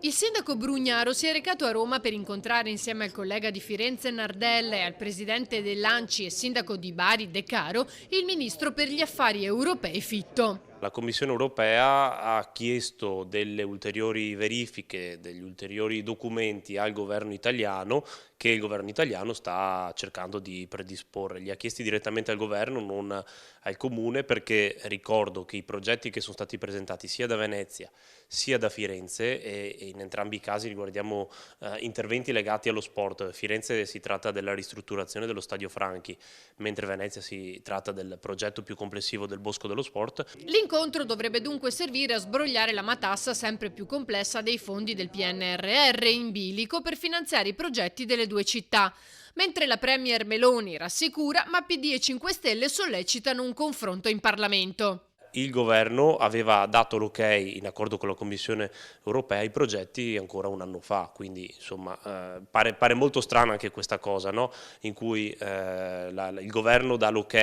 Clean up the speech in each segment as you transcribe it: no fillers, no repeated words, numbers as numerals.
Il sindaco Brugnaro si è recato a Roma per incontrare insieme al collega di Firenze Nardella e al presidente dell'ANCI e sindaco di Bari De Caro il ministro per gli affari europei Fitto. La Commissione europea ha chiesto delle ulteriori verifiche, degli ulteriori documenti al governo italiano che il governo italiano sta cercando di predisporre. Li ha chiesti direttamente al governo, non al comune, perché ricordo che i progetti che sono stati presentati sia da Venezia sia da Firenze e in entrambi i casi riguardiamo interventi legati allo sport. Firenze si tratta della ristrutturazione dello Stadio Franchi, mentre Venezia si tratta del progetto più complessivo del Bosco dello Sport. L'incontro dovrebbe dunque servire a sbrogliare la matassa sempre più complessa dei fondi del PNRR in bilico per finanziare i progetti delle due città. Mentre la premier Meloni rassicura, ma PD e 5 Stelle sollecitano un confronto in Parlamento. Il governo aveva dato l'ok in accordo con la Commissione europea ai progetti ancora un anno fa, quindi insomma pare molto strana anche questa cosa, no? In cui il governo dà l'ok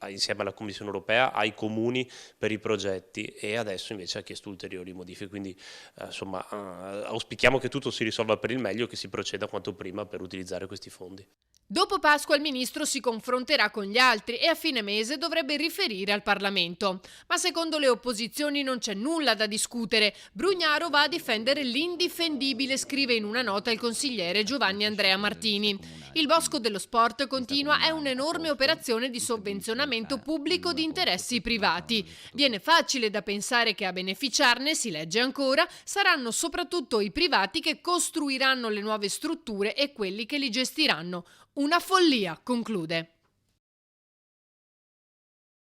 insieme alla Commissione europea ai comuni per i progetti e adesso invece ha chiesto ulteriori modifiche, quindi insomma auspichiamo che tutto si risolva per il meglio e che si proceda quanto prima per utilizzare questi fondi. Dopo Pasqua il ministro si confronterà con gli altri e a fine mese dovrebbe riferire al Parlamento. Ma secondo le opposizioni non c'è nulla da discutere. Brugnaro va a difendere l'indifendibile, scrive in una nota il consigliere Giovanni Andrea Martini. Il Bosco dello Sport, continua, è un'enorme operazione di sovvenzionamento pubblico di interessi privati. Viene facile da pensare che a beneficiarne, si legge ancora, saranno soprattutto i privati che costruiranno le nuove strutture e quelli che li gestiranno. Una follia, conclude.